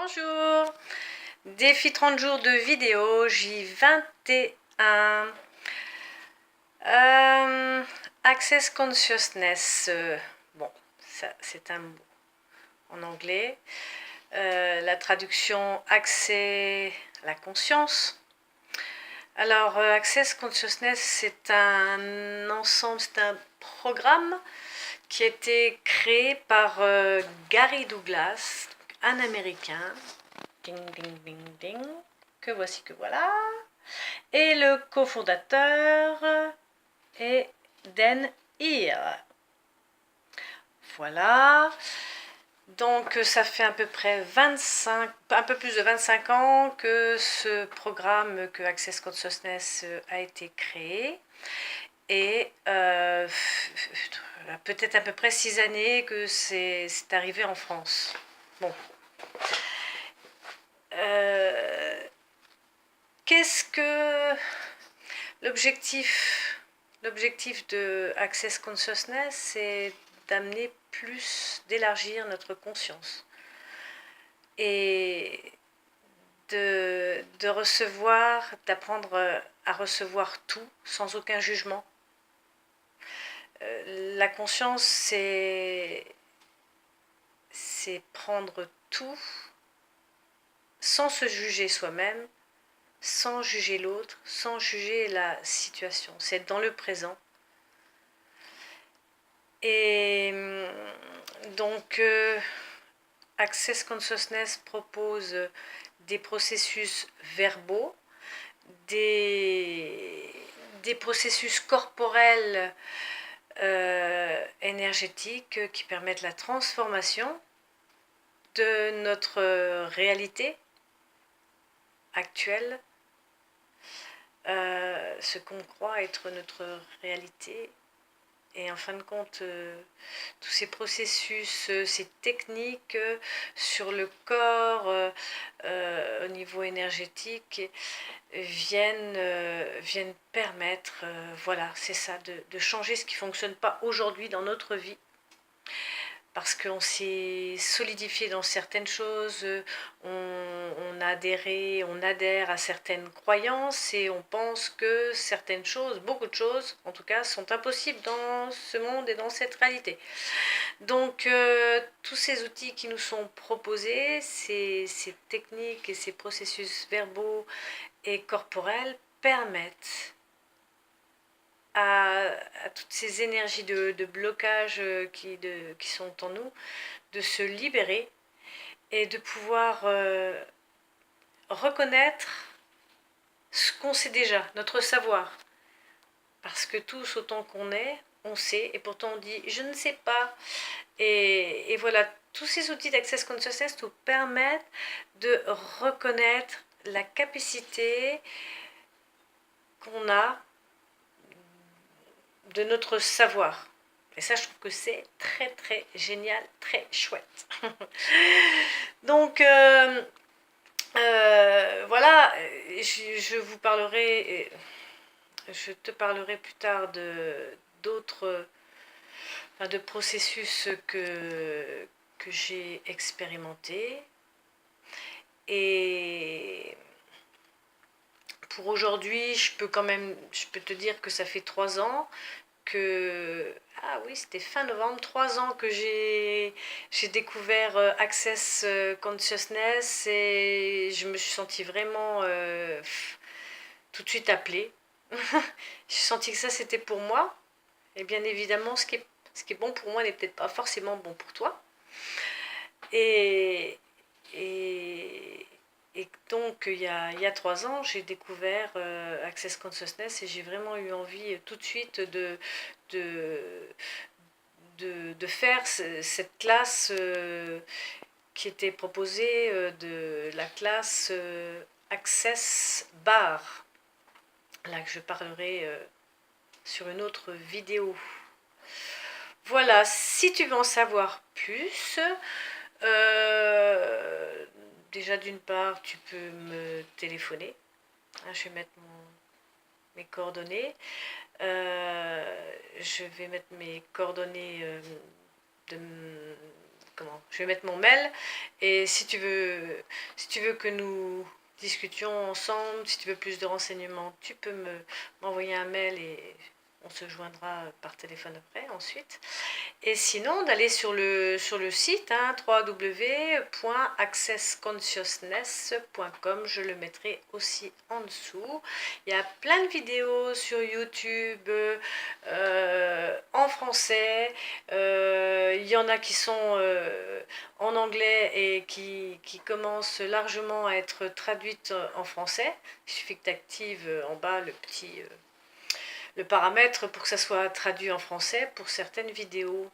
Bonjour, défi 30 jours de vidéo, J21. Access Consciousness, bon, ça c'est un mot en anglais. La traduction accès à la conscience. Alors, Access Consciousness, c'est un ensemble, c'est un programme qui a été créé par Gary Douglas, un Américain. Ding, ding, ding, ding. Que voici, que voilà. Et le cofondateur est Dan Heer. Voilà. Donc ça fait à peu près un peu plus de 25 ans que ce programme, que Access Consciousness a été créé. Et peut-être à peu près 6 années que c'est arrivé en France. Bon. Qu'est-ce que l'objectif de Access Consciousness, c'est d'amener d'élargir notre conscience et de recevoir, d'apprendre à recevoir tout sans aucun jugement. La conscience, c'est prendre tout sans se juger soi-même, sans juger l'autre, sans juger la situation. C'est être dans le présent. Et donc, Access Consciousness propose des processus verbaux, des processus corporels énergétiques qui permettent la transformation de notre réalité actuelle, ce qu'on croit être notre réalité. Et en fin de compte, tous ces processus, ces techniques sur le corps, au niveau énergétique, viennent permettre, voilà, c'est ça, de changer ce qui ne fonctionne pas aujourd'hui dans notre vie. Parce qu'on s'est solidifié dans certaines choses, on adhère à certaines croyances et on pense que certaines choses, beaucoup de choses en tout cas, sont impossibles dans ce monde et dans cette réalité. Donc tous ces outils qui nous sont proposés, ces techniques et ces processus verbaux et corporels permettent à toutes ces énergies de blocage qui sont en nous, de se libérer et de pouvoir reconnaître ce qu'on sait déjà, notre savoir. Parce que tous, autant qu'on est, on sait, et pourtant on dit « je ne sais pas ». Et voilà, tous ces outils d'Access Consciousness nous permettent de reconnaître la capacité qu'on a de notre savoir. Et ça, je trouve que c'est très très génial, très chouette. Donc voilà, je vous parlerai, je te parlerai plus tard d'autres, de processus que j'ai expérimenté. Et pour aujourd'hui, je peux te dire que ça fait 3 ans ah oui, c'était fin novembre, 3 ans que j'ai découvert Access Consciousness, et je me suis sentie vraiment tout de suite appelée. J'ai senti que ça c'était pour moi, et bien évidemment ce qui est bon pour moi n'est peut-être pas forcément bon pour toi. Et donc, il y a 3 ans, j'ai découvert Access Consciousness, et j'ai vraiment eu envie tout de suite de faire cette classe qui était proposée, de la classe Access Bar, là que je parlerai sur une autre vidéo. Voilà, si tu veux en savoir plus, déjà d'une part, tu peux me téléphoner. Je vais mettre mes coordonnées. Je vais mettre mes coordonnées comment, je vais mettre mon mail, et si tu veux que nous discutions ensemble, si tu veux plus de renseignements, tu peux m'envoyer un mail et on se joindra par téléphone après, ensuite. Et sinon, d'aller sur le site, hein, www.accessconsciousness.com, je le mettrai aussi en dessous. Il y a plein de vidéos sur YouTube en français. Il y en a qui sont en anglais et qui commencent largement à être traduites en français. Il suffit que tu actives en bas le paramètre pour que ça soit traduit en français pour certaines vidéos.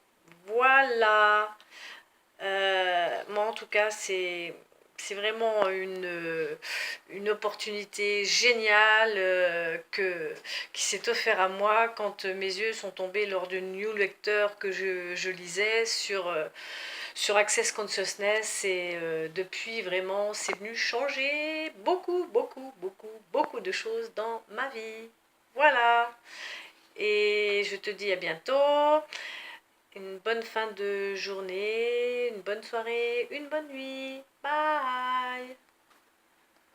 Voilà. Moi, en tout cas, c'est vraiment une opportunité géniale qui s'est offerte à moi quand mes yeux sont tombés lors du newsletter que je lisais sur Access Consciousness. Et depuis, vraiment, c'est venu changer beaucoup, beaucoup, beaucoup, beaucoup de choses dans ma vie. Voilà. Et je te dis à bientôt. Une bonne fin de journée, une bonne soirée, une bonne nuit. Bye!